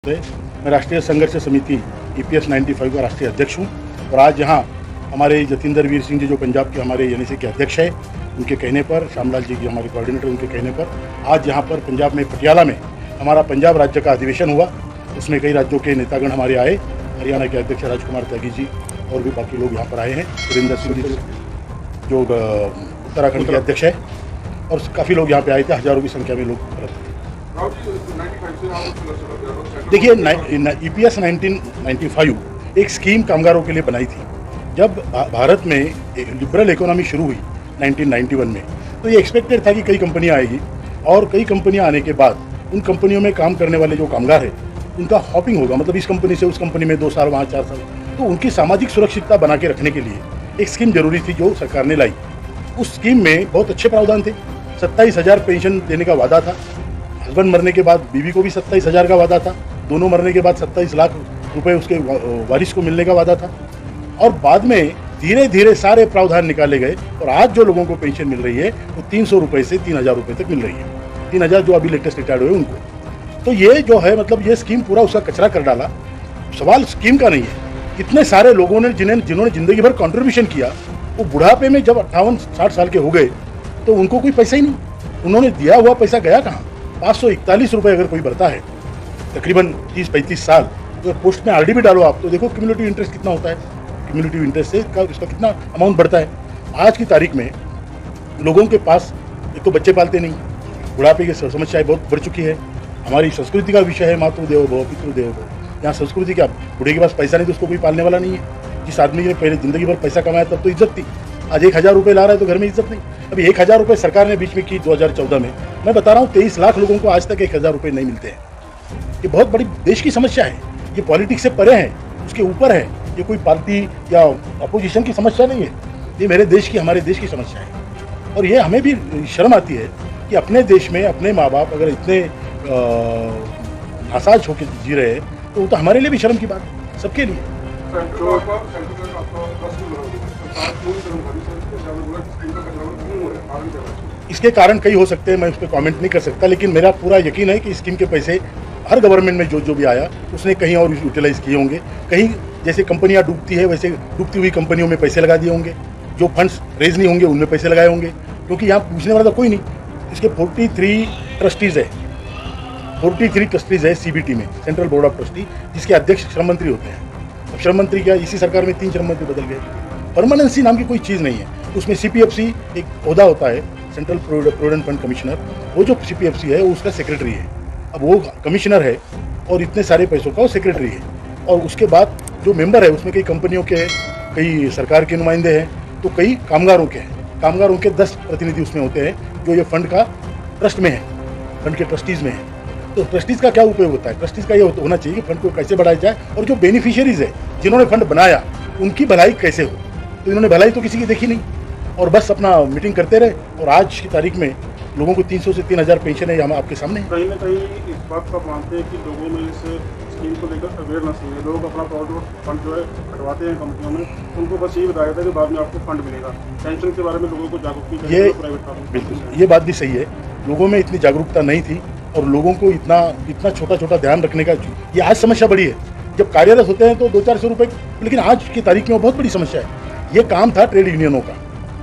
मैं राष्ट्रीय संघर्ष समिति EPS 95 का राष्ट्रीय अध्यक्ष हूँ और आज यहाँ हमारे जतिंदर वीर सिंह जी जो पंजाब के हमारे NSA के अध्यक्ष है, उनके कहने पर, श्यामलाल जी की हमारे कोऑर्डिनेटर, उनके कहने पर आज यहाँ पर पंजाब में पटियाला में हमारा पंजाब राज्य का अधिवेशन हुआ। उसमें कई राज्यों के नेतागण हमारे आए, हरियाणा के अध्यक्ष राजकुमार त्यागी जी और भी बाकी लोग यहाँ पर आए हैं, सुरेंद्र सिंह जी जो उत्तराखंड के अध्यक्ष है, और काफ़ी लोग यहाँ पे आए थे, हज़ारों की संख्या में लोग थे। देखिए, EPS 1995 एक स्कीम कामगारों के लिए बनाई थी। जब भारत में लिबरल इकोनॉमी शुरू हुई 1991 में, तो ये एक्सपेक्टेड था कि कई कंपनियां आएगी और कई कंपनियां आने के बाद उन कंपनियों में काम करने वाले जो कामगार हैं उनका हॉपिंग होगा, मतलब इस कंपनी से उस कंपनी में 2 साल, वहाँ 4 साल। तो उनकी सामाजिक सुरक्षितता बना के रखने के लिए एक स्कीम जरूरी थी जो सरकार ने लाई। उस स्कीम में बहुत अच्छे प्रावधान थे। 27,000 पेंशन देने का वादा था। हस्बैंड मरने के बाद बीवी को भी 27,000 का वादा था। दोनों मरने के बाद 27 लाख रुपए उसके वारिस को मिलने का वादा था। और बाद में धीरे धीरे सारे प्रावधान निकाले गए और आज जो लोगों को पेंशन मिल रही है वो 300 रुपये से 3,000 रुपये तक मिल रही है। 3,000 जो अभी लेटेस्ट रिटायर्ड हुए उनको। तो ये जो है, मतलब ये स्कीम पूरा उसका कचरा कर डाला। सवाल स्कीम का नहीं है, इतने सारे लोगों ने जिन्होंने जिंदगी भर कॉन्ट्रीब्यूशन किया, वो बुढ़ापे में जब 58-60 साल के हो गए तो उनको कोई पैसा ही नहीं। उन्होंने दिया हुआ पैसा गया कहाँ? 541 रुपये अगर कोई भरता है तकरीबन 30-35 साल, तो पोस्ट में RD भी डालो आप, तो देखो क्यूमुलेटिव इंटरेस्ट कितना होता है। क्यूमुलेटिव इंटरेस्ट से इसका कितना अमाउंट बढ़ता है। आज की तारीख में लोगों के पास एक तो बच्चे पालते नहीं, बुढ़ापे की समस्याएं बहुत बढ़ चुकी है। हमारी संस्कृति का विषय है मातृ देवो भव पितृ देवो भव। यहाँ संस्कृति क्या, बूढ़े के पास पैसा नहीं तो उसको कोई पालने वाला नहीं है। जिस आदमी ने पहले जिंदगी भर पैसा कमाया तब तो इज्जत थी, आज 1,000 रुपये ला रहा है तो घर में इज्जत नहीं। अभी 1,000 रुपये सरकार ने बीच में की 2014 में। मैं बता रहा हूँ 23 लाख लोगों को आज तक 1,000 रुपये नहीं मिलते हैं। ये बहुत बड़ी देश की समस्या है। ये पॉलिटिक्स से परे है, उसके ऊपर है। ये कोई पार्टी या अपोजिशन की समस्या नहीं है, ये मेरे देश की, हमारे देश की समस्या है। और ये हमें भी शर्म आती है कि अपने देश में अपने माँ बाप अगर इतने नासाज होकर जी रहे हैं तो वो तो हमारे लिए भी शर्म की बात है, सबके लिए। इसके कारण कई हो सकते हैं, मैं उस पर कॉमेंट नहीं कर सकता, लेकिन मेरा पूरा यकीन है कि स्कीम के पैसे हर गवर्नमेंट में जो भी आया उसने कहीं और यूटिलाइज किए होंगे। कहीं जैसे कंपनियां डूबती है वैसे डूबती हुई कंपनियों में पैसे लगा दिए होंगे, जो फंड्स रेज नहीं होंगे उनमें पैसे लगाए होंगे, क्योंकि यहाँ पूछने वाला तो कोई नहीं। इसके 43 ट्रस्टीज़ है, 43 ट्रस्टीज़ है CBT में, सेंट्रल बोर्ड ऑफ ट्रस्टी, जिसके अध्यक्ष श्रम मंत्री होते हैं। अब श्रम मंत्री क्या, इसी सरकार में 3 श्रम मंत्री बदल गए। परमानेंसी नाम की कोई चीज़ नहीं है। उसमें CPFC एक ओहदा होता है, सेंट्रल प्रोविडेंट फंड कमिश्नर। वो जो CPFC है वो उसका सेक्रेटरी है। अब वो कमिश्नर है और इतने सारे पैसों का वो सेक्रेटरी है। और उसके बाद जो मेंबर है उसमें कई कंपनियों के हैं, कई सरकार के नुमाइंदे हैं, तो कई कामगारों के हैं। कामगारों के 10 प्रतिनिधि उसमें होते हैं जो ये फंड का ट्रस्ट में है, फंड के ट्रस्टीज़ में है। तो ट्रस्टीज़ का क्या उपयोग होता है? ट्रस्टीज़ का ये होना चाहिए कि फंड को कैसे बढ़ाया जाए और जो बेनिफिशियरीज है जिन्होंने फंड बनाया उनकी भलाई कैसे हो। तो इन्होंने भलाई तो किसी की देखी नहीं और बस अपना मीटिंग करते रहे। और आज की तारीख में लोगों को 300 से 3,000 पेंशन है, हम आपके सामने। कहीं ना कहीं इस बात का मानते हैं कि लोगों में इस स्कीम को लेकर अवेयरनेस नहीं है। लोग अपना प्रोविडेंट फंड जो है कटवाते हैं कंपनियों में, उनको बस यही बताया था कि बाद में आपको फंड मिलेगा। पेंशन के बारे में लोगों को जागरूकता, ये बिल्कुल ये बात भी सही है। लोगों में इतनी जागरूकता नहीं थी और लोगों को इतना छोटा छोटा ध्यान रखने का, ये आज समस्या बड़ी है। जब कार्यरत होते हैं तो 200-400 रुपये, लेकिन आज की तारीख में बहुत बड़ी समस्या है। ये काम था ट्रेड यूनियनों का,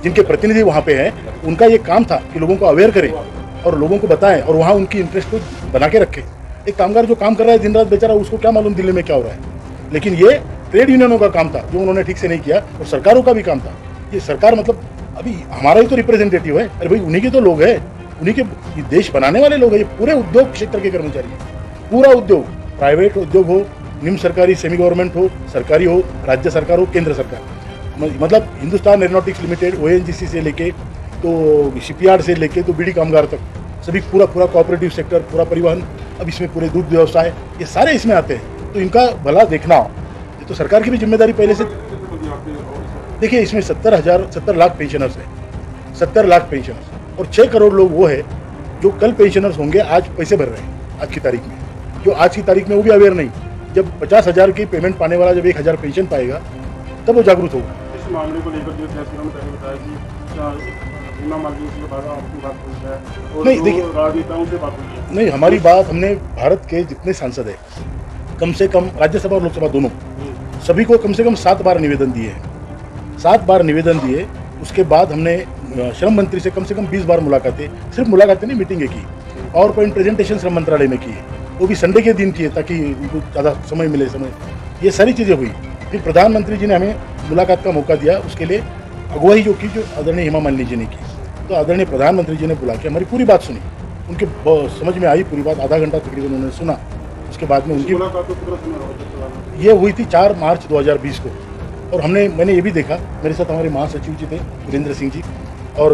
जिनके प्रतिनिधि वहाँ पे हैं, उनका ये काम था कि लोगों को अवेयर करें और लोगों को बताएं और वहाँ उनकी इंटरेस्ट को बना के रखें। एक कामगार जो काम कर रहा है दिन रात बेचारा, उसको क्या मालूम दिल्ली में क्या हो रहा है। लेकिन ये ट्रेड यूनियनों का काम था जो उन्होंने ठीक से नहीं किया, और सरकारों का भी काम था। ये सरकार मतलब अभी हमारा ही तो रिप्रेजेंटेटिव है, अरे भाई उन्हीं के तो लोग हैं, उन्हीं के देश बनाने वाले लोग हैं। ये पूरे उद्योग क्षेत्र के कर्मचारी हैं, पूरा उद्योग, प्राइवेट उद्योग हो, निम्न सरकारी, सेमी गवर्नमेंट हो, सरकारी हो, राज्य सरकार हो, केंद्र सरकार, मतलब हिंदुस्तान एरोनॉटिक्स लिमिटेड, ONGC से लेके तो शिपयार्ड से लेके तो बीड़ी कामगार तक, सभी पूरा कोऑपरेटिव सेक्टर, पूरा परिवहन, अब इसमें पूरे दूध व्यवसाय, ये सारे इसमें आते हैं। तो इनका भला देखना, ये तो सरकार की भी जिम्मेदारी पहले से। देखिए, इसमें 70 लाख पेंशनर्स हैं, 70 लाख पेंशनर्स, और 6 करोड़ लोग वो है जो कल पेंशनर्स होंगे, आज पैसे भर रहे हैं आज की तारीख में। जो आज की तारीख में वो भी अवेयर नहीं। जब 50,000 की पेमेंट पाने वाला जब 1,000 पेंशन पाएगा तब वो जागरूक होगा। इस मामले को लेकर जो फैसला में पहले बताया कि बीमा मार्जिन से आपकी बात हुई है और नहीं, देखिए, राजनेताओं से बात हुई है। नहीं, हमारी बात, हमने भारत के जितने सांसद हैं कम से कम राज्यसभा और लोकसभा दोनों सभी को कम से कम 7 बार निवेदन दिए हैं। 7 बार निवेदन दिए। उसके बाद हमने श्रम मंत्री से कम 20 बार मुलाकातें, सिर्फ मुलाकातें नहीं, मीटिंगें की। पावर पॉइंट प्रेजेंटेशन श्रम मंत्रालय में किए, वो भी संडे के दिन किए ताकि उनको ज़्यादा समय मिले। ये सारी चीज़ें हुई। फिर प्रधानमंत्री जी ने हमें मुलाकात का मौका दिया, उसके लिए अगुवाई जो की, जो आदरणीय हेमा मालिनी जी ने की। तो आदरणीय प्रधानमंत्री जी ने बुला के हमारी पूरी बात सुनी, उनके समझ में आई पूरी बात। आधा घंटा तकरीबन उन्होंने सुना। उसके बाद में उनकी मुलाकात को कितना समय होगा? ये हुई थी 4 मार्च 2020 को। और मैंने ये भी देखा, मेरे साथ हमारे महासचिव जी थे वीरेंद्र सिंह जी और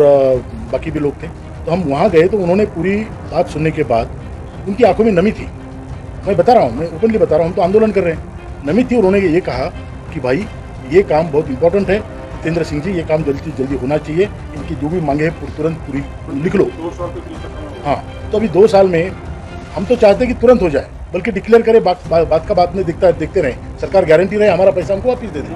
बाकी भी लोग थे। तो हम वहाँ गए तो उन्होंने पूरी बात सुनने के बाद उनकी आंखों में नमी थी। मैं बता रहा हूँ, मैं ओपनली बता रहा हूँ, हम तो आंदोलन कर रहे हैं। नमी थी। उन्होंने ये कहा कि भाई ये काम बहुत इंपॉर्टेंट है, जितेंद्र सिंह जी, ये काम जल्दी से जल्दी होना चाहिए। इनकी जो भी मांगे है तुरंत पूरी लिख लो। 2 साल के बीच तक हाँ, तो अभी 2 साल में हम तो चाहते हैं कि तुरंत हो जाए, बल्कि डिक्लेयर करे, बात का बात में देखते रहें। सरकार गारंटी रहे, हमारा पैसा हमको वापस दे दे।